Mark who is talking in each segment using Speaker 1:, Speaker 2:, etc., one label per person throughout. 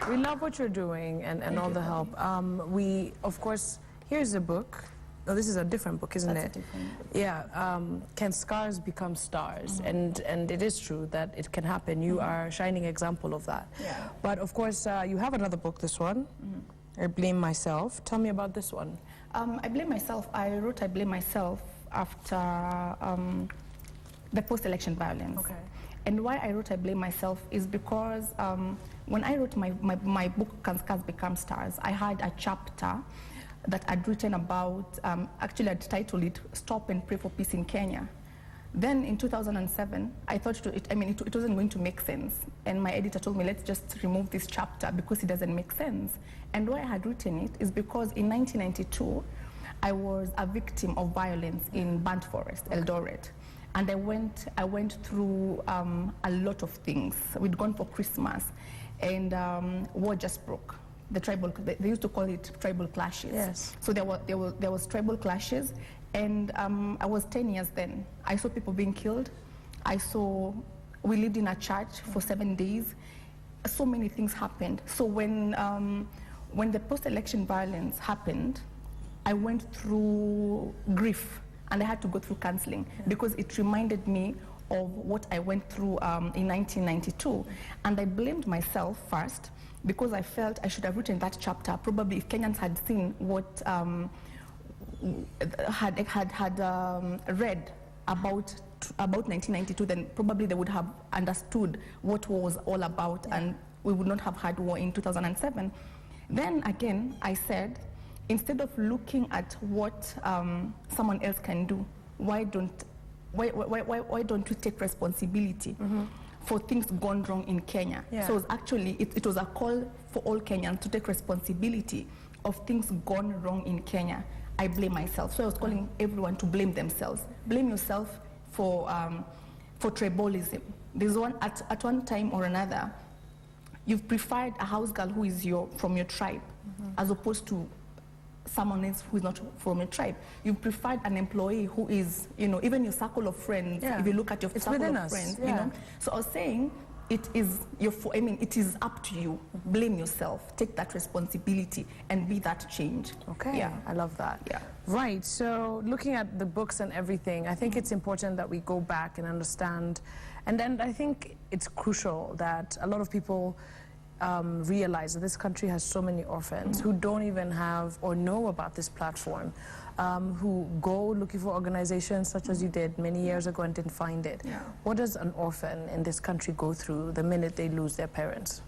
Speaker 1: We love what you're doing and all the help. We, of course, here's a book. Oh, this is a different book, isn't it?
Speaker 2: That's a different book.
Speaker 1: Yeah. Can scars become stars? And it is true that it can happen. You are a shining example of that.
Speaker 2: Yeah.
Speaker 1: But of course, you have another book, this one. I Blame Myself. Tell me about this one.
Speaker 2: I Blame Myself. I wrote I Blame Myself after the post-election violence.
Speaker 1: Okay.
Speaker 2: And why I wrote I Blame Myself is because when I wrote my book, Can Scars Become Stars, I had a chapter that I'd written about, actually I'd titled it, Stop and Pray for Peace in Kenya. Then in 2007, I thought it wasn't going to make sense. And my editor told me, let's just remove this chapter because it doesn't make sense. And why I had written it is because in 1992, I was a victim of violence in Burnt Forest, Eldoret. And I went through a lot of things. We'd gone for Christmas, and war just broke. The tribal, they used to call it tribal clashes.
Speaker 1: Yes.
Speaker 2: So there was tribal clashes, and I was 10 years then. I saw people being killed. We lived in a church for 7 days. So many things happened. So when the post-election violence happened, I went through grief, and I had to go through counseling because it reminded me of what I went through in 1992. And I blamed myself first because I felt I should have written that chapter. Probably if Kenyans had seen what, had read about 1992, then probably they would have understood what war was all about, and we would not have had war in 2007. Then again, I said, instead of looking at what someone else can do, why don't we take responsibility for things gone wrong in Kenya?
Speaker 1: Yeah.
Speaker 2: So it was actually, it was a call for all Kenyans to take responsibility of things gone wrong in Kenya. I blame myself. So I was calling everyone to blame themselves. Blame yourself for tribalism. There's one, at one time or another, you've preferred a house girl who is from your tribe as opposed to someone else who is not from your tribe. You preferred an employee who is, even your circle of friends.
Speaker 1: Yeah.
Speaker 2: If you look at your circle of friends, So I was saying, it is up to you. Blame yourself. Take that responsibility and be that change.
Speaker 1: Okay.
Speaker 2: Yeah.
Speaker 1: I love that.
Speaker 2: Yeah.
Speaker 1: Right. So looking at the books and everything, I think it's important that we go back and understand. And then I think it's crucial that a lot of people realize that this country has so many orphans who don't even have or know about this platform, who go looking for organizations such as you did many years ago and didn't find it.
Speaker 2: Yeah.
Speaker 1: What does an orphan in this country go through the minute they lose their parents?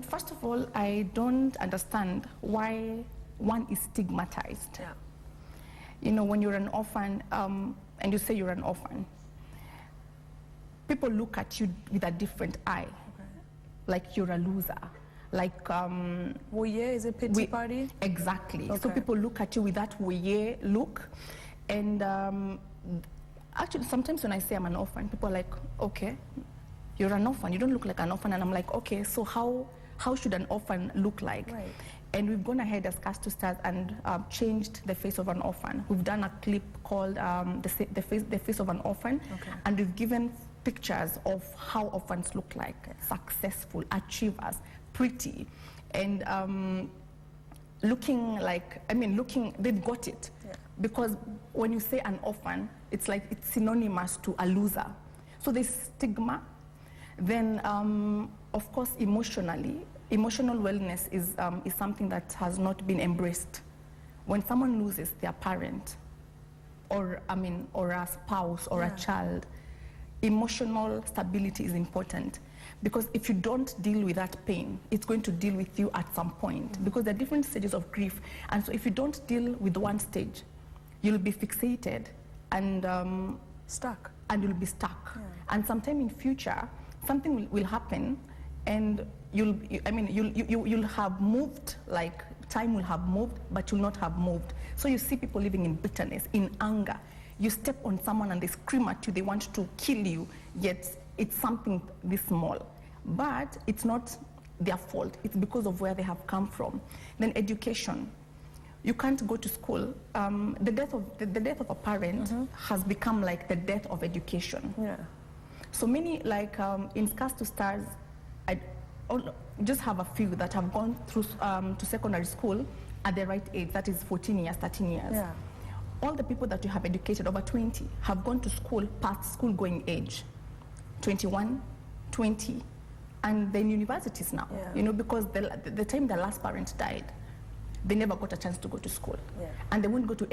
Speaker 2: First of all, I don't understand why one is stigmatized.
Speaker 1: Yeah.
Speaker 2: When you're an orphan, and you say you're an orphan, people look at you with a different eye. Like you're a loser, like
Speaker 1: Woye is a pity party?
Speaker 2: Exactly.
Speaker 1: Okay.
Speaker 2: So people look at you with that woye look, and actually sometimes when I say I'm an orphan, people are like, okay, you're an orphan, you don't look like an orphan, and I'm like, okay, so how should an orphan look like?
Speaker 1: Right.
Speaker 2: And we've gone ahead as Cast to Stars and changed the face of an orphan. We've done a clip called the face of an orphan, and we've given pictures of how orphans look like: successful, achievers, pretty, and looking like, they've got it.
Speaker 1: Yeah.
Speaker 2: Because when you say an orphan, it's like it's synonymous to a loser. So there's stigma. Then, of course, emotional wellness is something that has not been embraced. When someone loses their parent, or a spouse or a child, emotional stability is important, because if you don't deal with that pain, it's going to deal with you at some point, because there are different stages of grief. And so if you don't deal with one stage, you'll be fixated and
Speaker 1: stuck.
Speaker 2: And you'll be stuck.
Speaker 1: Yeah.
Speaker 2: And sometime in future, something will happen, and you'll have moved, like time will have moved, but you'll not have moved. So you see people living in bitterness, in anger. You step on someone and they scream at you, they want to kill you, yet it's something this small. But it's not their fault, it's because of where they have come from. Then education. You can't go to school. The death of a parent has become like the death of education.
Speaker 1: Yeah.
Speaker 2: So many, like in Cast to Stars, just have a few that have gone through to secondary school at the right age, that is 14 years, 13 years.
Speaker 1: Yeah.
Speaker 2: All the people that you have educated over 20 have gone to school past school going age, 21, 20, and they're in universities now, you know, because the time their last parent died, they never got a chance to go to school. Yeah. And they won't go to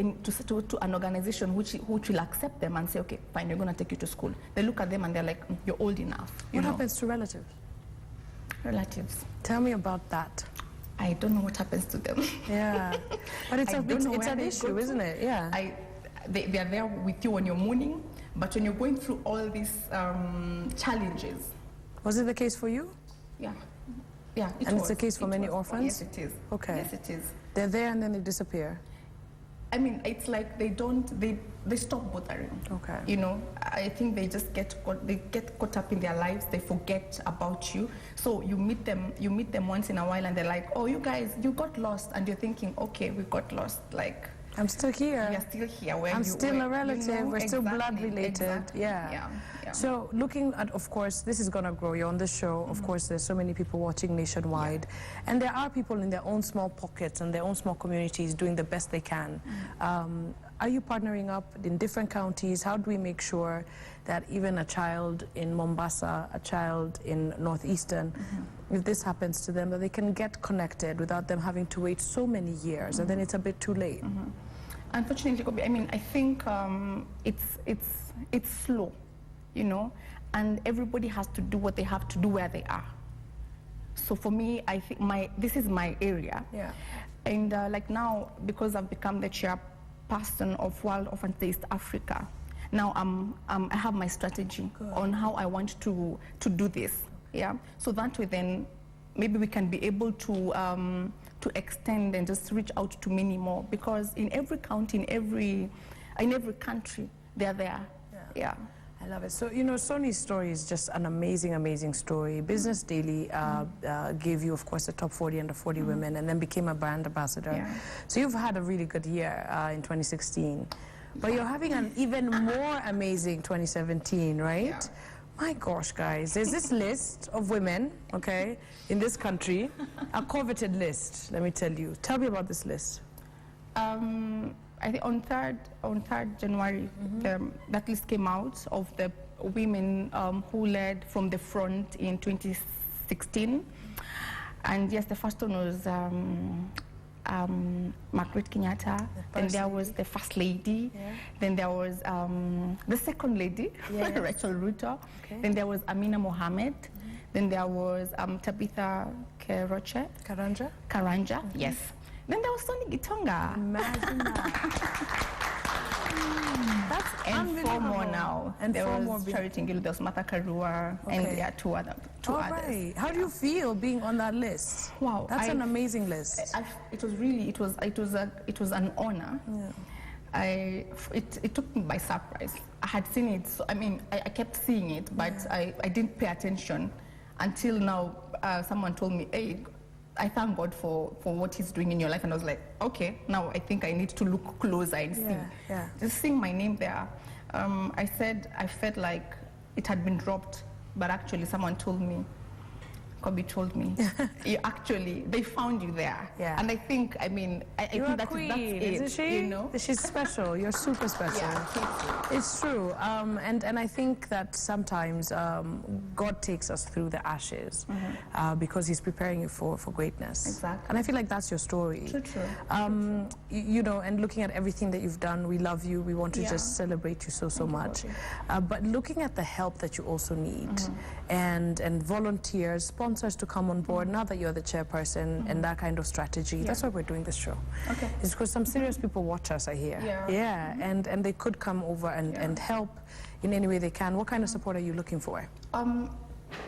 Speaker 2: an organization which will accept them and say, okay, fine, we're going to take you to school. They look at them and they're like, you're old enough.
Speaker 1: What happens to relatives?
Speaker 2: Relatives.
Speaker 1: Tell me about that.
Speaker 2: I don't know what happens to them.
Speaker 1: Yeah. But it's an issue, isn't it? Yeah.
Speaker 2: They are there with you when you're mourning, but when you're going through all these challenges.
Speaker 1: Was it the case for you?
Speaker 2: Yeah. Yeah,
Speaker 1: it's the case for many orphans?
Speaker 2: Yes, it is.
Speaker 1: Okay.
Speaker 2: Yes, it is.
Speaker 1: They're there and then they disappear?
Speaker 2: I mean, it's like they stop bothering. Okay. You know, I think they just get caught up in their lives. They forget about you. So you meet them once in a while and they're like, oh, you guys, you got lost. And you're thinking, okay, we got lost. Like,
Speaker 1: I'm still here.
Speaker 2: You're still here.
Speaker 1: I'm still a relative. You know, we're still blood related.
Speaker 2: Exactly.
Speaker 1: Yeah. So looking at, of course, this is going to grow. You're on the show. Of course, there's so many people watching nationwide. And there are people in their own small pockets and their own small communities doing the best they can. Are you partnering up in different counties? How do we make sure that even a child in Mombasa, a child in Northeastern, if this happens to them, that they can get connected without them having to wait so many years and then it's a bit too late?
Speaker 2: Unfortunately, I mean, I think it's slow, you know, and everybody has to do what they have to do where they are. So for me, I think this is my area. Yeah. And like now, because I've become the chairperson of World Orphan Day East Africa, now I have my strategy on how I want to do this. Yeah. So that way, then maybe we can be able to extend and just reach out to many more, because in every county, in every country, they're there. Yeah.
Speaker 1: I love it. So, you know, Soni's story is just an amazing, amazing story. Business Daily gave you, of course, the top 40 under 40 women, and then became a brand ambassador. Yeah. So you've had a really good year in 2016. But you're having an even more amazing 2017, right? Yeah. My gosh, guys, there's this list of women, okay, in this country, a coveted list, let me tell you. Tell me about this list.
Speaker 2: I think on 3rd January, that list came out of the women who led from the front in 2016. And yes, the first one was Margaret Kenyatta, then there was the First Lady, then there was the Second Lady, Rachel Ruto, then there was Amina Mohammed, then there was Tabitha Karanja, yes. Then there was Soni Gitonga.
Speaker 1: Imagine that. That's
Speaker 2: and four more now.
Speaker 1: And
Speaker 2: there
Speaker 1: four
Speaker 2: was
Speaker 1: more.
Speaker 2: Charity Ngilu, there was Martha Karua, and there are two others.
Speaker 1: Right. How do you feel being on that list?
Speaker 2: Wow,
Speaker 1: that's an amazing list.
Speaker 2: It was an honor. Yeah. It took me by surprise. I had seen it, so I mean, I kept seeing it, but I didn't pay attention until now. Someone told me, hey, I thank God for what He's doing in your life. And I was like, okay, now I think I need to look closer and see. Yeah. Just seeing my name there, I felt like it had been dropped, but actually someone told me, Kobe told me, they found you there. Yeah. And I think, I mean, I think that's it.
Speaker 1: Isn't she?
Speaker 2: You know?
Speaker 1: She's special. You're super special.
Speaker 2: Yeah,
Speaker 1: it's true. And I think that sometimes God takes us through the ashes because He's preparing you for greatness.
Speaker 2: Exactly.
Speaker 1: And I feel like that's your story.
Speaker 2: True.
Speaker 1: You know, and looking at everything that you've done, we love you. We want to just celebrate you so much. But looking at the help that you also need and volunteers, sponsors to come on board now that you're the chairperson and that kind of strategy. That's why we're doing this show. Okay. It's because some serious people watch us, I hear. Yeah. And they could come over and help in any way they can. What kind of support are you looking for?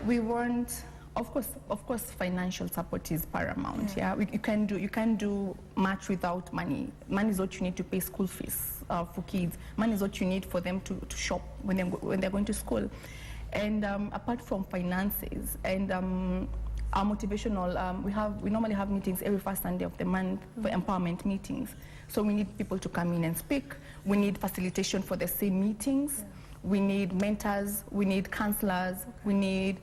Speaker 2: We want, of course, financial support is paramount. You can do much without money. Money is what you need to pay school fees for kids. Money is what you need for them to shop when they're going to school. And apart from finances and our motivational, we normally have meetings every first Sunday of the month for empowerment meetings. So we need people to come in and speak. We need facilitation for the same meetings. We need mentors. We need counselors. We need,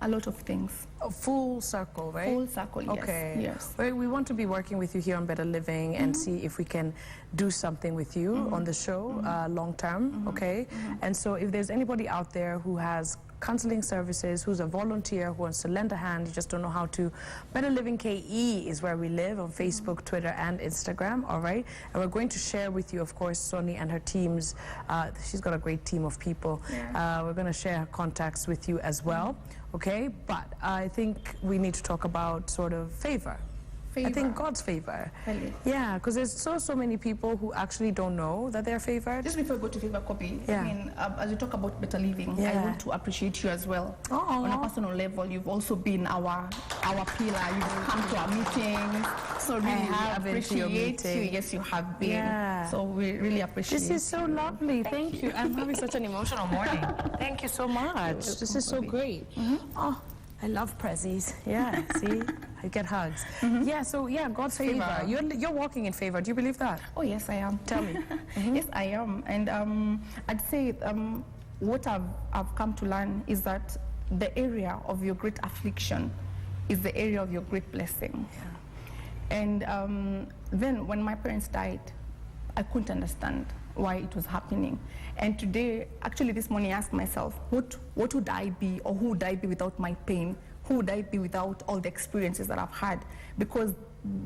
Speaker 2: A lot of things.
Speaker 1: A full circle, right?
Speaker 2: Full circle, yes.
Speaker 1: Okay.
Speaker 2: Yes.
Speaker 1: Well, we want to be working with you here on Better Living and see if we can do something with you on the show long term, okay? And so if there's anybody out there who has counseling services, who's a volunteer, who wants to lend a hand, you just don't know how to, Better Living KE is where we live on Facebook, Twitter, and Instagram, all right? And we're going to share with you, of course, Soni and her teams. She's got a great team of people. Yeah. We're going to share her contacts with you as well, okay? But I think we need to talk about sort of favor. I think God's favor.
Speaker 2: Really?
Speaker 1: Yeah, because there's so many people who actually don't know that they're favored.
Speaker 2: Just before we go to favor copy,
Speaker 1: Yeah.
Speaker 2: I mean, as you talk about better living, I
Speaker 1: Yeah.
Speaker 2: want to appreciate you as well.
Speaker 1: Oh.
Speaker 2: On a personal level, you've also been our pillar. You've come to our meetings. So really,
Speaker 1: have
Speaker 2: we
Speaker 1: been to your
Speaker 2: appreciate you.
Speaker 1: meeting.
Speaker 2: Yes, you have been.
Speaker 1: Yeah.
Speaker 2: So we really appreciate
Speaker 1: This is so lovely. Thank you. I'm having such an emotional morning. Thank you so much. This is so great. Oh, I love prezzies. Yeah, see? I get hugs. Yeah, so yeah, God's favor. You're walking in favor. Do you believe that?
Speaker 2: Oh, yes, I am.
Speaker 1: Tell me.
Speaker 2: Yes, I am. And I'd say what I've come to learn is that the area of your great affliction is the area of your great blessing. Yeah. And then when my parents died, I couldn't understand why it was happening. And today, actually this morning, I asked myself, what would I be, or who would I be without my pain? Who would I be without all the experiences that I've had? Because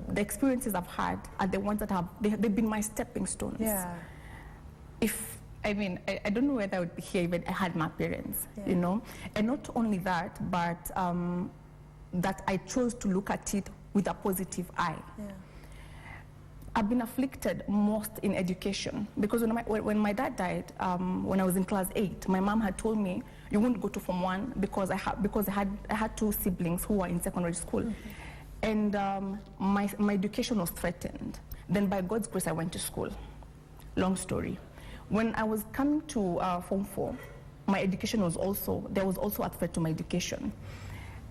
Speaker 2: the experiences I've had are the ones that they've been my stepping stones.
Speaker 1: Yeah.
Speaker 2: I don't know whether I would be here if I had my parents, you know? And not only that, but that I chose to look at it with a positive eye. Yeah. I've been afflicted most in education because when my dad died, when I was in class 8, my mom had told me, you won't go to Form 1 because I had 2 siblings who were in secondary school. And my education was threatened. Then by God's grace, I went to school. Long story. When I was coming to Form 4, my education there was also a threat to my education.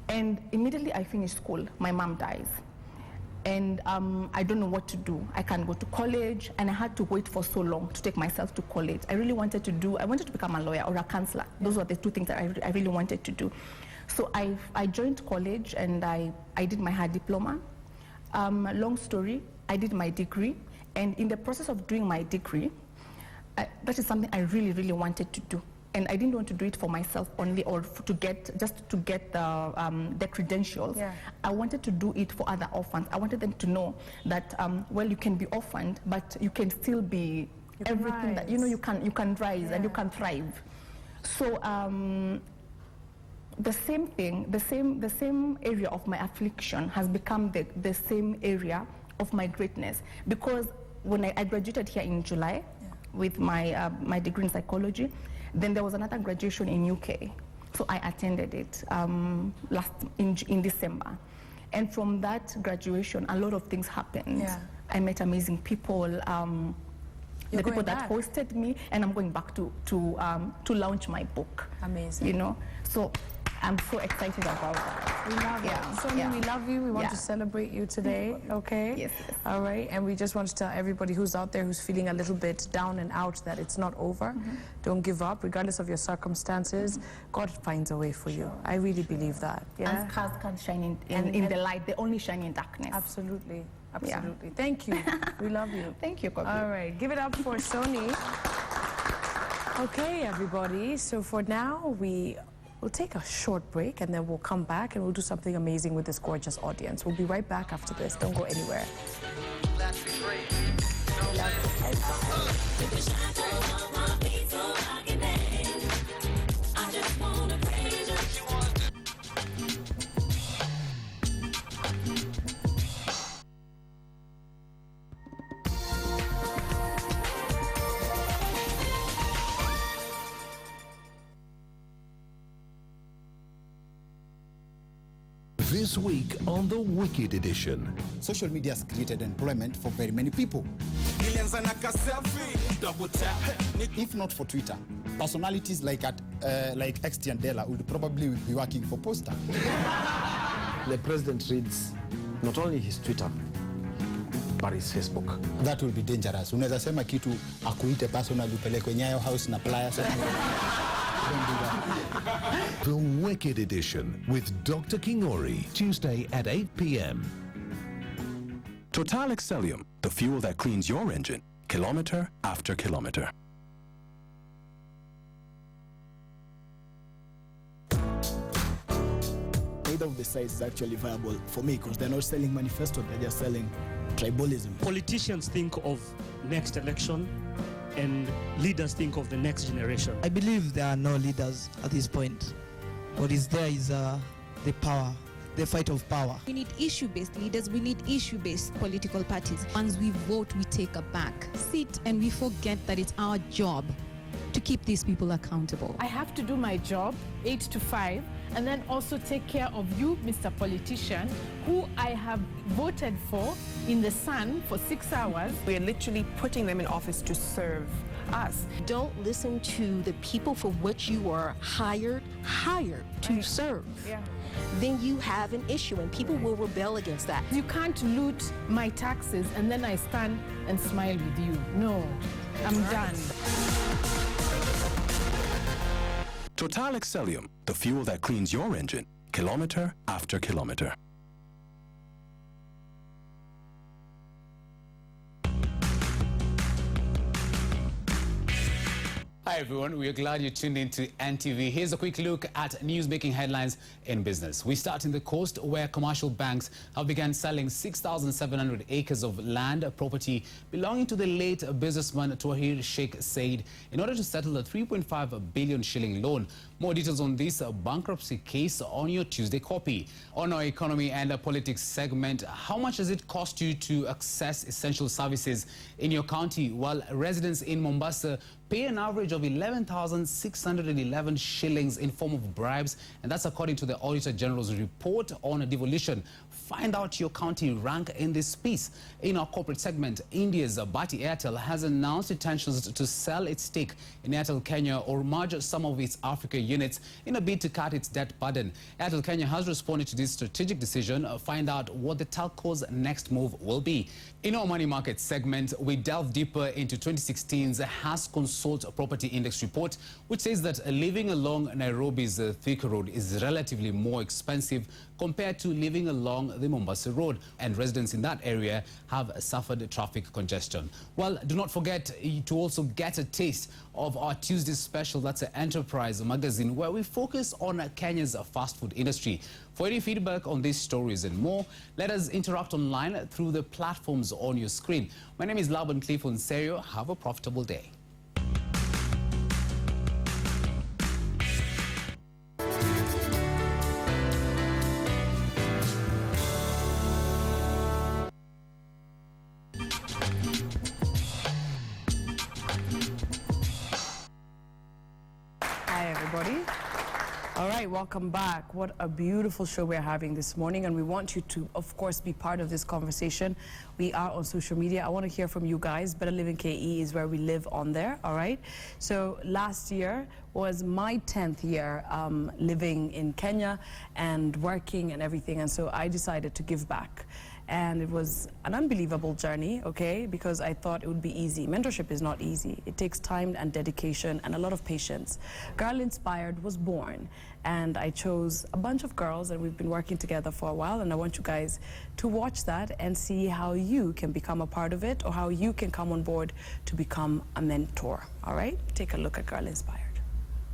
Speaker 2: And immediately I finished school, my mom dies. And I don't know what to do. I can't go to college, and I had to wait for so long to take myself to college. I wanted to become a lawyer or a counselor. Those were the 2 things that I really wanted to do. So I joined college, and I did my higher diploma. Long story, I did my degree, and in the process of doing my degree, that is something I really, really wanted to do. And I didn't want to do it for myself only, or to get the credentials. Yeah. I wanted to do it for other orphans. I wanted them to know that well, you can be orphaned, but you can still be everything that you can rise and you can thrive. So the same thing, the same area of my affliction has become the same area of my greatness, because when I graduated here in July with my degree in psychology. Then there was another graduation in UK, so I attended it in December. And from that graduation, a lot of things happened. Yeah. I met amazing people, the people that hosted me, and I'm going back to launch my book.
Speaker 1: Amazing.
Speaker 2: You know, so I'm so excited about that.
Speaker 1: We love you. Sonia, we love you. We want to celebrate you today, okay?
Speaker 2: Yes.
Speaker 1: All right, and we just want to tell everybody who's out there who's feeling a little bit down and out that it's not over. Don't give up, regardless of your circumstances. God finds a way for you. I really believe that. Yeah?
Speaker 2: And stars can shine in the light. They only shine in darkness.
Speaker 1: Absolutely. Absolutely. Yeah. Thank you. We love you.
Speaker 2: Thank you, Kobe.
Speaker 1: All right, give it up for Soni. Okay, everybody. So for now, we'll take a short break, and then we'll come back and we'll do something amazing with this gorgeous audience. We'll be right back after this. Don't go anywhere.
Speaker 3: This week on the Wicked Edition.
Speaker 4: Social media has created employment for very many people. If not for Twitter, personalities like XT and Della would probably be working for Posta.
Speaker 5: The president reads not only his Twitter, but his Facebook.
Speaker 4: That will be dangerous. Unaweza sema kitu akuite personally upelekwe Nyayo House na Playa. don't do that.
Speaker 3: The Wicked Edition with Dr. Kingori, Tuesday at 8 p.m.
Speaker 6: Total Excellium, the fuel that cleans your engine, kilometer after kilometer.
Speaker 7: Neither of the sides is actually viable for me because they're not selling manifesto, they're just selling tribalism.
Speaker 8: Politicians think of next election and leaders think of the next generation.
Speaker 9: I believe there are no leaders at this point. What is there is the power, the fight of power.
Speaker 10: We need issue-based leaders, we need issue-based political parties. Once we vote, we take a back seat and we forget that it's our job to keep these people accountable.
Speaker 11: I have to do my job 8 to 5 and then also take care of you, Mr. Politician, who I have voted for in the sun for 6 hours.
Speaker 12: We are literally putting them in office to serve us.
Speaker 13: Don't listen to the people for which you are hired to serve.
Speaker 11: Yeah.
Speaker 13: Then you have an issue and people will rebel against that.
Speaker 11: You can't loot my taxes and then I stand and smile with you. No, I'm done.
Speaker 6: Total Excellium, the fuel that cleans your engine, kilometer after kilometer.
Speaker 14: Hi everyone, we are glad you tuned in to NTV. Here's a quick look at news-making headlines in business. We start in the coast where commercial banks have begun selling 6,700 acres of land property belonging to the late businessman Twahir Sheikh Said in order to settle a 3.5 billion shilling loan. More details on this bankruptcy case on your Tuesday copy. On our economy and politics segment, how much does it cost you to access essential services in your county while residents in Mombasa pay an average of 11,611 shillings in form of bribes, and that's according to the Auditor General's report on devolution. Find out your county rank in this piece. In our corporate segment, India's Bharti Airtel has announced intentions to sell its stake in Airtel Kenya or merge some of its Africa units in a bid to cut its debt burden. Airtel Kenya has responded to this strategic decision. Find out what the telco's next move will be. In our money market segment, we delve deeper into 2016's Has Consult Property Index report, which says that living along Nairobi's Thika Road is relatively more expensive compared to living along the Mombasa Road, and residents in that area have suffered traffic congestion. Well, do not forget to also get a taste of our Tuesday special. That's an Enterprise magazine where we focus on Kenya's fast food industry. For any feedback on these stories and more, let us interact online through the platforms on your screen. My name is Laban Cliff Onserio. Have a profitable day.
Speaker 1: Hi, everybody. All right, welcome back. What a beautiful show we're having this morning, and we want you to, of course, be part of this conversation. We are on social media. I want to hear from you guys. Better Living KE is where we live on there, all right? So last year was my 10th year living in Kenya and working and everything, and so I decided to give back. And it was an unbelievable journey, okay, because I thought it would be easy. Mentorship is not easy. It takes time and dedication and a lot of patience. Girl Inspired was born, and I chose a bunch of girls, and we've been working together for a while, and I want you guys to watch that and see how you can become a part of it or how you can come on board to become a mentor, all right? Take a look at Girl Inspired.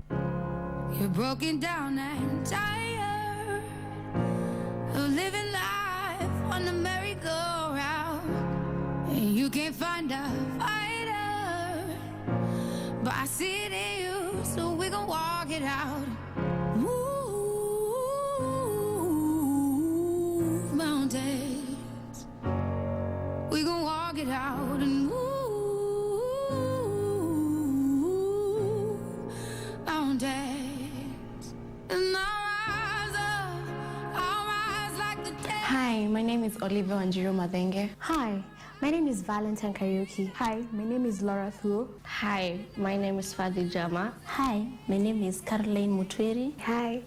Speaker 15: You're broken down and tired of living life on the merry-go-round, and you can't find a fighter, but I see it in you, so we gon' walk it out. Move mountains, we gon' walk it out and move mountains, and
Speaker 16: Hi, my name is Oliver Wanjiru Madenge.
Speaker 17: Hi, my name is Valentine Kariuki.
Speaker 16: Hi, my name is Laura Thuo.
Speaker 17: Hi, my name is Fadi Jama.
Speaker 16: Hi, my name is Caroline Mutwiri.
Speaker 17: Hi,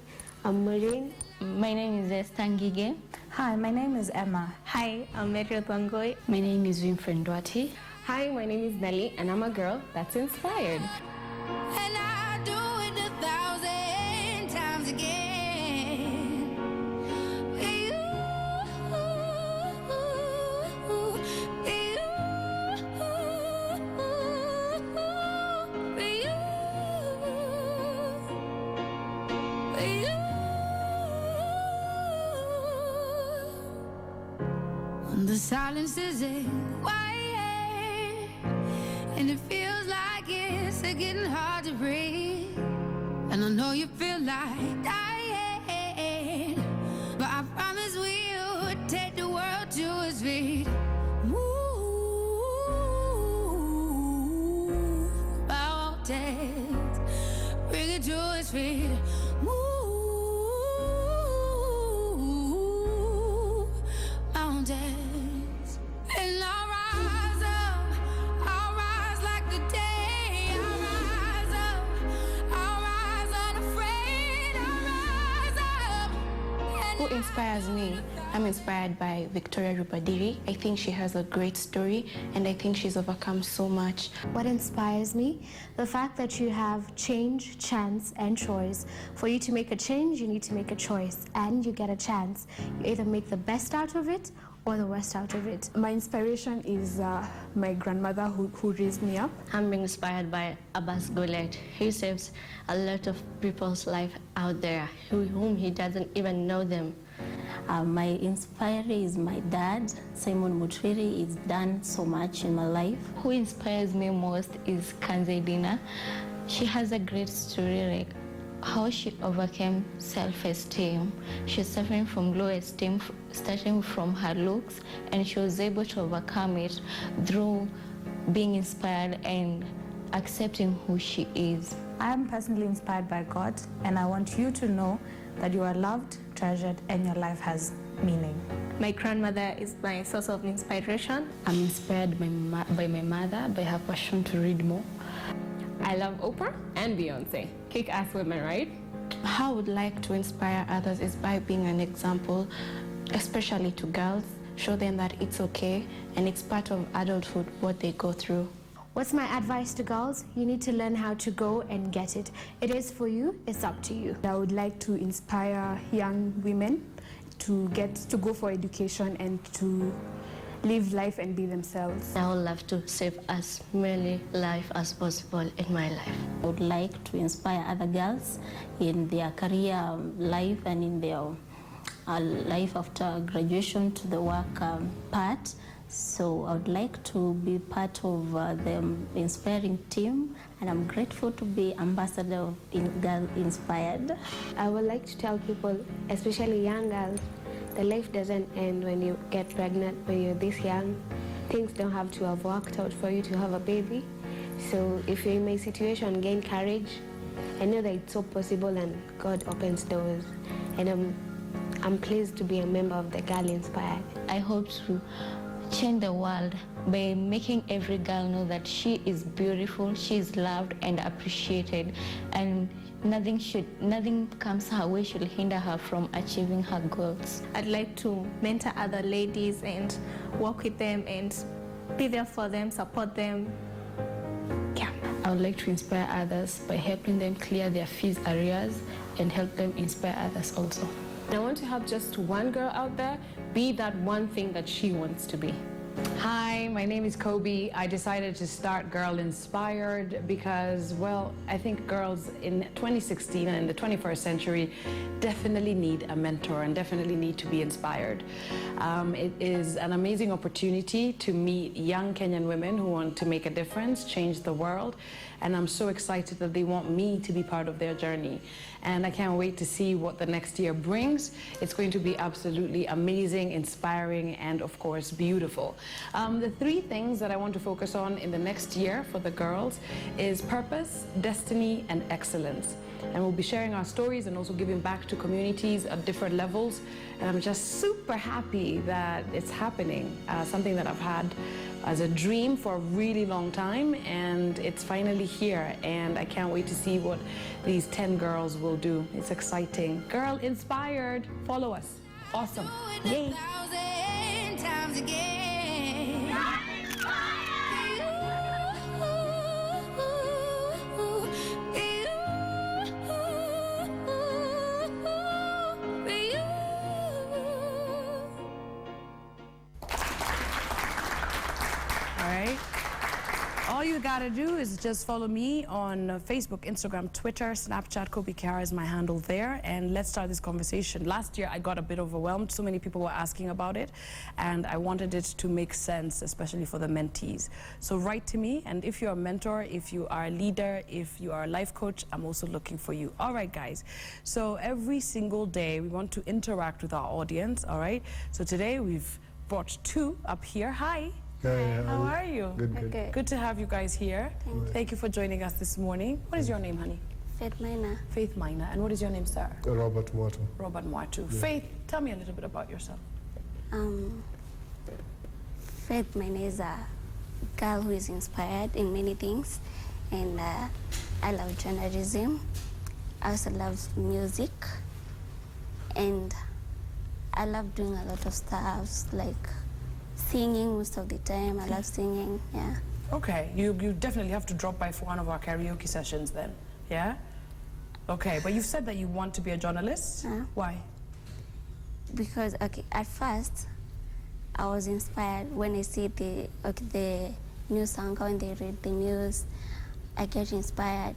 Speaker 17: I'm Maureen.
Speaker 16: My name is Esther Ngige.
Speaker 17: Hi, my name is Emma.
Speaker 16: Hi, I'm Merio Thwangoi.
Speaker 17: My name is Winfred Ndwati.
Speaker 16: Hi, my name is Nelly, and I'm a girl that's inspired.
Speaker 15: And I do it 1,000 The silence isn't quiet, and it feels like it's getting hard to breathe. And I know you feel like dying, but I promise we'll take the world to its feet. Move mountains, bring it to its feet. Move mountains, and I'll rise up. I'll rise like the day. I'll rise up. I'll rise unafraid. I'll rise up.
Speaker 16: Who inspires me? I'm inspired by Victoria Rubadiri. I think she has a great story, and I think she's overcome so much.
Speaker 18: What inspires me? The fact that you have change, chance, and choice. For you to make a change, you need to make a choice, and you get a chance. You either make the best out of it or the worst out of it.
Speaker 1: My inspiration is my grandmother who raised me up.
Speaker 17: I'm being inspired by Abbas Goulet. He saves a lot of people's life out there whom he doesn't even know them.
Speaker 19: My inspirer is my dad, Simon Mutwiri. He's done so much in my life.
Speaker 16: Who inspires me most is Kanzedina. She has a great story, like how she overcame self-esteem. She's suffering from low esteem, starting from her looks, and she was able to overcome it through being inspired and accepting who she is.
Speaker 20: I am personally inspired by God, and I want you to know that you are loved, treasured, and your life has meaning.
Speaker 16: My grandmother is my source of inspiration.
Speaker 21: I'm inspired by my mother, by her passion to read more.
Speaker 22: I love Oprah and Beyonce. Kick-ass women, right?
Speaker 16: How I would like to inspire others is by being an example, especially to girls. Show them that it's okay and it's part of adulthood what they go through.
Speaker 18: What's my advice to girls? You need to learn how to go and get it. It is for you, it's up to you.
Speaker 1: I would like to inspire young women to go for education and to live life and be themselves.
Speaker 17: I would love to save as many lives as possible in my life.
Speaker 19: I would like to inspire other girls in their career life and in their life after graduation to the work part. So I would like to be part of the inspiring team, and I'm grateful to be ambassador in Girl Inspired.
Speaker 23: I would like to tell people, especially young girls, the life doesn't end when you get pregnant, when you're this young. Things don't have to have worked out for you to have a baby. So if you're in my situation, gain courage. I know that it's so possible and God opens doors. And I'm pleased to be a member of the Girl Inspired.
Speaker 16: I hope to change the world by making every girl know that she is beautiful, she is loved and appreciated, and nothing comes her way should hinder her from achieving her goals.
Speaker 2: I'd like to mentor other ladies and work with them and be there for them, support them.
Speaker 21: Yeah. I would like to inspire others by helping them clear their fees areas and help them inspire others also.
Speaker 22: I want to help just one girl out there be that one thing that she wants to be.
Speaker 24: Hi, my name is Kobe. I decided to start Girl Inspired because, well, I think girls in 2016 and in the 21st century definitely need a mentor and definitely need to be inspired. It is an amazing opportunity to meet young Kenyan women who want to make a difference, change the world, and I'm so excited that they want me to be part of their journey. And I can't wait to see what the next year brings. It's going to be absolutely amazing, inspiring, and of course, beautiful. The three things that I want to focus on in the next year for the girls is purpose, destiny, and excellence. And we'll be sharing our stories and also giving back to communities at different levels. And I'm just super happy that it's happening, something that I've had as a dream for a really long time, and it's finally here, and I can't wait to see what these 10 girls will do. It's exciting. Girl Inspired, follow us. Awesome. Yay.
Speaker 1: All you gotta do is just follow me on Facebook, Instagram, Twitter, Snapchat. Kobe Kiara is my handle there, and let's start this conversation. Last year I got a bit overwhelmed. So many people were asking about it, and I wanted it to make sense, especially for the mentees. So write to me, and if you're a mentor, if you are a leader, if you are a life coach, I'm also looking for you. All right, guys. So every single day we want to interact with our audience. All right. So today we've brought two up here. Hi.
Speaker 3: Hi,
Speaker 1: how are you?
Speaker 3: Good.
Speaker 1: Good to have you guys here. Thank you for joining us this morning. What is your name, honey?
Speaker 23: Faith Maina.
Speaker 1: Faith Maina. And what is your name, sir?
Speaker 3: Robert Mwatu.
Speaker 1: Robert Mwatu.
Speaker 3: Yeah.
Speaker 1: Faith, tell me a little bit about yourself.
Speaker 23: Faith Maina is a girl who is inspired in many things, and I love journalism. I also love music, and I love doing a lot of stuff like singing most of the time. I love singing, yeah.
Speaker 1: Okay, you definitely have to drop by for one of our karaoke sessions then, yeah? Okay, but you've said that you want to be a journalist. Why?
Speaker 23: Because, okay, at first, I was inspired when I see the news anchor, when they read the news, I get inspired.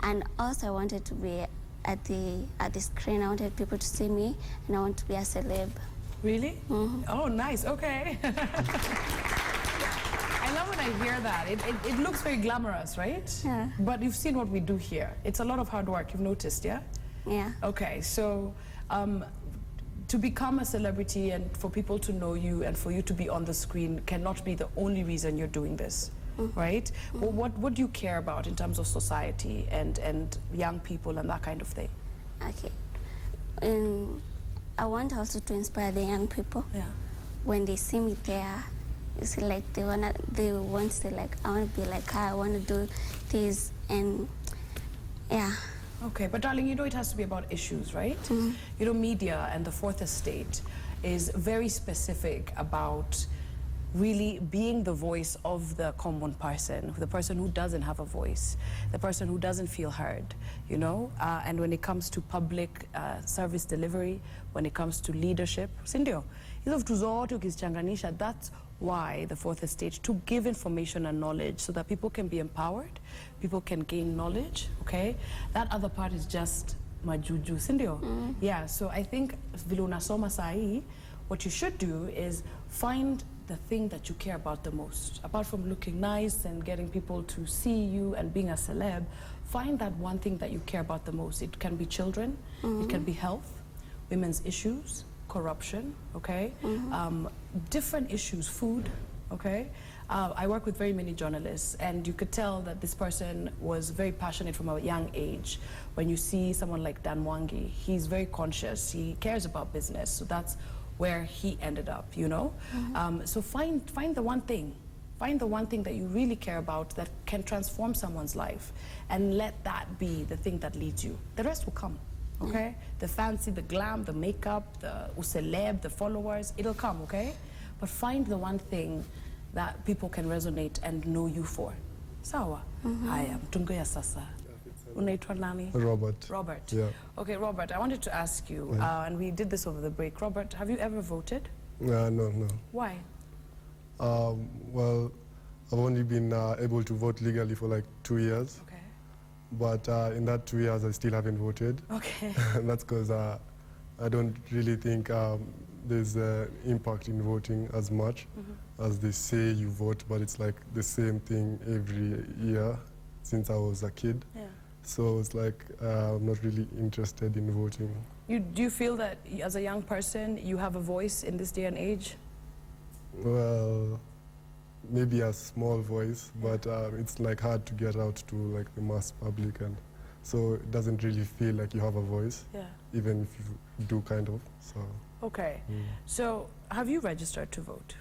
Speaker 23: And also I wanted to be at the screen. I wanted people to see me, and I want to be a celeb.
Speaker 1: Really? Oh, nice. Okay. I love when I hear that. It looks very glamorous, right?
Speaker 23: Yeah.
Speaker 1: But you've seen what we do here. It's a lot of hard work. You've noticed, yeah?
Speaker 23: Yeah.
Speaker 1: Okay, so to become a celebrity and for people to know you and for you to be on the screen cannot be the only reason you're doing this, right? Well, what do you care about in terms of society and young people and that kind of thing?
Speaker 23: Okay. I want also to inspire the young people.
Speaker 1: Yeah.
Speaker 23: When they see me there, it's like they want to say like, I want to be like her, I want to do this, and yeah.
Speaker 1: Okay, but darling, you know it has to be about issues, right? You know, media and the Fourth Estate is very specific about really being the voice of the common person, the person who doesn't have a voice, the person who doesn't feel heard, you know? And when it comes to public service delivery, when it comes to leadership, sindio, that's why the Fourth Estate, to give information and knowledge so that people can be empowered, people can gain knowledge, okay? That other part is just majuju, sindio? Yeah, so I think Viluna Soma Sai, what you should do is find the thing that you care about the most. Apart from looking nice and getting people to see you and being a celeb, find that one thing that you care about the most. It can be children, it can be health, women's issues, corruption, okay? Different issues, food, okay? I work with very many journalists, and you could tell that this person was very passionate from a young age. When you see someone like Dan Mwangi, he's very conscious, he cares about business, so that's where he ended up, you know? So find the one thing. Find the one thing that you really care about that can transform someone's life, and let that be the thing that leads you. The rest will come, okay? The fancy, the glam, the makeup, the celeb, the followers, it'll come, okay? But find the one thing that people can resonate and know you for. Sawa? Haya, mtungoya sasa. Unaitwa nani?
Speaker 3: Robert.
Speaker 1: Robert.
Speaker 3: Yeah.
Speaker 1: Okay, Robert, I wanted to ask you, and we did this over the break. Robert, have you ever voted?
Speaker 3: No.
Speaker 1: Why?
Speaker 3: Well, I've only been able to vote legally for like 2 years.
Speaker 1: Okay.
Speaker 3: But in that 2 years, I still haven't voted.
Speaker 1: Okay.
Speaker 3: And that's because I don't really think there's impact in voting as much as they say you vote, but it's like the same thing every year since I was a kid.
Speaker 1: Yeah.
Speaker 3: So it's like I'm not really interested in voting.
Speaker 1: Do you feel that as a young person you have a voice in this day and age?
Speaker 3: Well, maybe a small voice, but it's like hard to get out to like the mass public, and so it doesn't really feel like you have a voice, even if you do kind of. So.
Speaker 1: Okay. So have you registered to vote?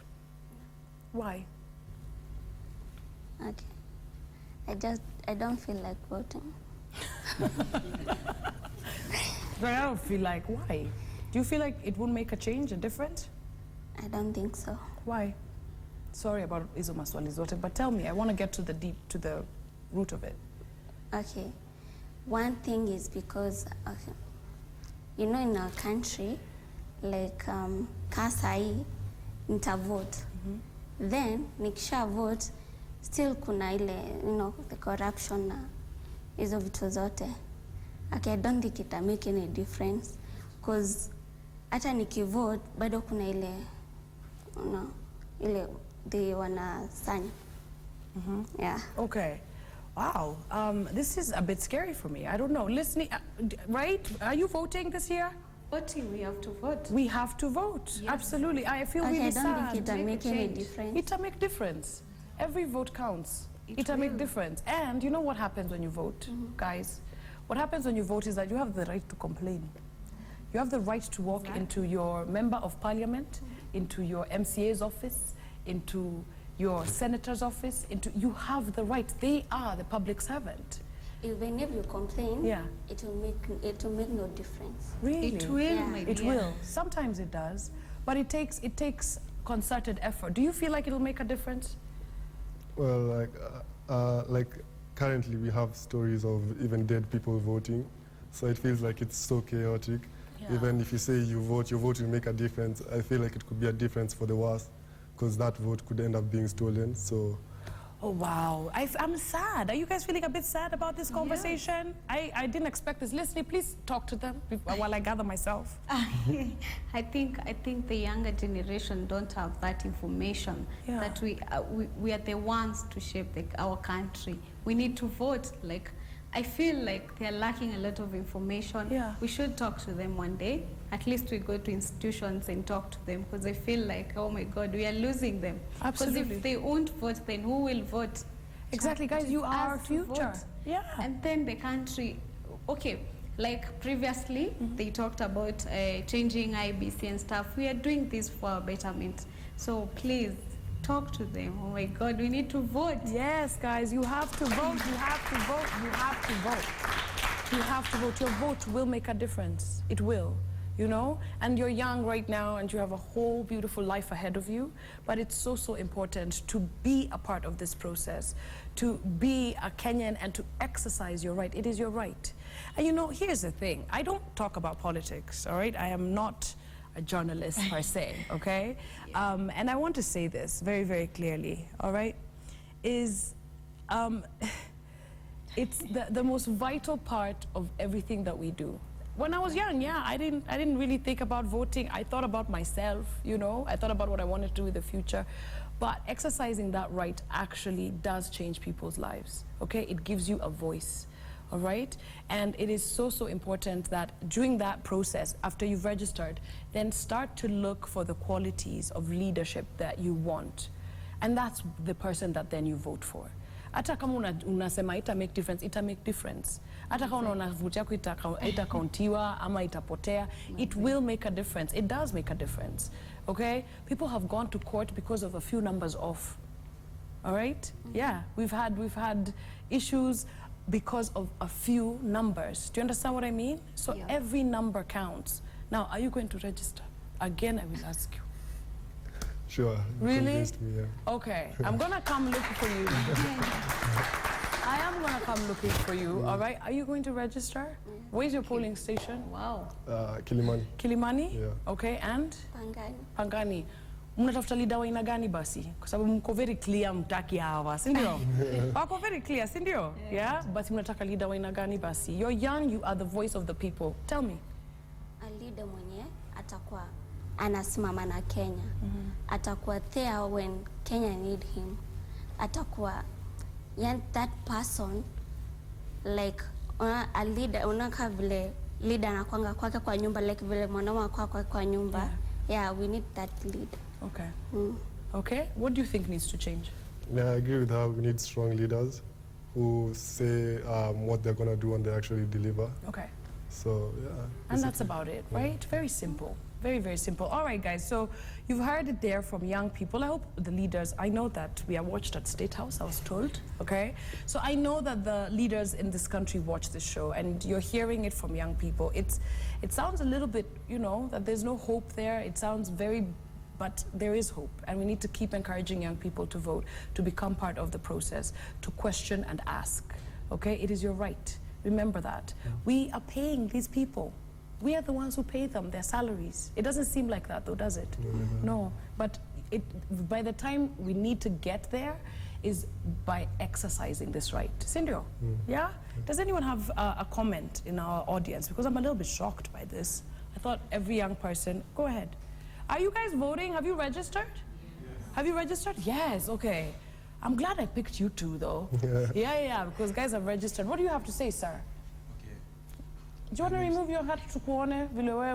Speaker 1: Why?
Speaker 23: Okay. I don't feel like voting.
Speaker 1: But I don't feel like, why? Do you feel like it would make a change, a difference?
Speaker 23: I don't think so.
Speaker 1: Why? Sorry about hizo maswali zote, but tell me, I want to get to the root of it.
Speaker 23: Okay. One thing is because, okay, you know, in our country, like kasai nita vote. Then nikisha vote,
Speaker 19: still kuna ile, the corruption na hizo vitu zote. Okay, I don't think it'll make any difference, because hata nikivote bado kuna ile, ile they wanasanya. Yeah.
Speaker 1: Okay. Wow. This is a bit scary for me. I don't know. Listening, right? Are you voting this year?
Speaker 20: Voting, we have to vote.
Speaker 1: We have to vote. Yes. Absolutely. I feel really sad.
Speaker 19: I don't think it'll make any difference.
Speaker 1: It'll make difference. Every vote counts. It'll make difference. And you know what happens when you vote, guys? What happens when you vote is that you have the right to complain. You have the right to walk into your member of parliament, into your MCA's office, into your senator's office, you have the right. They are the public servant.
Speaker 19: Even if you complain, it will make no difference.
Speaker 1: Really?
Speaker 20: It will, my dear.
Speaker 1: It will. Sometimes it does, but it takes concerted effort. Do you feel like it'll make a difference?
Speaker 3: Well, like currently we have stories of even dead people voting, so it feels like it's so chaotic. Yeah. Even if you say your vote will make a difference, I feel like it could be a difference for the worse, because that vote could end up being stolen. So.
Speaker 1: Oh, wow. I'm sad. Are you guys feeling a bit sad about this conversation? Yes. I didn't expect this. Leslie, please talk to them while I gather myself.
Speaker 20: I think the younger generation don't have that information, that we are the ones to shape our country. We need to vote. Like, I feel like they're lacking a lot of information. Yeah. We should talk to them one day. At least we go to institutions and talk to them, because I feel like, oh my God, we are losing them.
Speaker 1: Absolutely.
Speaker 20: Because if they won't vote, then who will vote?
Speaker 1: Exactly, guys, you are our future. Yeah.
Speaker 20: And then the country, okay, like previously, they talked about changing IBC and stuff. We are doing this for our betterment. So please, talk to them. Oh my God, we need to vote.
Speaker 1: Yes, guys, you have to vote. You have to vote. You have to vote. You have to vote. Your vote will make a difference. It will, you know? And you're young right now, and you have a whole beautiful life ahead of you. But it's so, so important to be a part of this process, to be a Kenyan and to exercise your right. It is your right. And you know, here's the thing. I don't talk about politics, all right? I am not a journalist per se, okay? And I want to say this very, very clearly, all right? It's the most vital part of everything that we do. When I was young, I didn't really think about voting. I thought about myself, you know? I thought about what I wanted to do in the future. But exercising that right actually does change people's lives, okay? It gives you a voice. All right? And it is so, so important that during that process, after you've registered, then start to look for the qualities of leadership that you want. And that's the person that then you vote for. Hata kama unasema ita make difference, ita make difference. Hata kama unaona vote yako itakauntiwa ama itapotea, it will make a difference. It does make a difference. Okay? People have gone to court because of a few numbers off. All right? Yeah, we've had issues because of a few numbers. Do you understand what I mean? So every number counts. Now, are you going to register? Again, I will ask you.
Speaker 3: Sure.
Speaker 1: Really?
Speaker 3: Me, yeah.
Speaker 1: Okay, I'm gonna come looking for you. I am gonna come looking for you, all right? Are you going to register? Where's your polling station?
Speaker 20: Wow.
Speaker 3: Kilimani.
Speaker 1: Kilimani?
Speaker 3: Yeah.
Speaker 1: Okay, and?
Speaker 19: Pangani.
Speaker 1: Pangani. Mnatafuta leader wa aina gani basi? Kwa sababu mko very clear mtaki hawa, si ndio? Wako very clear, si ndio? Yeah? Basi mnataka leader wa aina gani basi? You're young, you are the voice of the people. Tell me.
Speaker 19: A leader mwenye atakuwa anasimama na Kenya. Atakuwa there when Kenya need him. Atakuwa that person, like a leader, unaka vile leader anakuanga kwake kwa nyumba, like vile mwanaume kwa nyumba. Yeah, we need that leader.
Speaker 1: Okay. Okay, what do you think needs to change?
Speaker 3: Yeah, I agree with her. We need strong leaders who say what they're going to do and they actually deliver.
Speaker 1: Okay.
Speaker 3: So, yeah.
Speaker 1: And that's about it, right? Very simple. Very, very simple. All right, guys, so you've heard it there from young people. I hope the leaders, I know that we are watched at State House, I was told, okay? So I know that the leaders in this country watch this show, and you're hearing it from young people. It sounds a little bit, you know, that there's no hope there. It sounds very, but there is hope, and we need to keep encouraging young people to vote, to become part of the process, to question and ask, okay? It is your right. Remember that. We are paying these people. We are the ones who pay them their salaries. It doesn't seem like that, though, does it? No, but by the time we need to get there, is by exercising this right. Cindy, yeah? Does anyone have a comment in our audience? Because I'm a little bit shocked by this. I thought every young person, go ahead. Are you guys voting? Have you registered? Yes. Have you registered? Yes, okay. I'm glad I picked you two though. Yeah, because guys have registered. What do you have to say, sir? Okay. Do you want to remove your hat to kuone vile wewe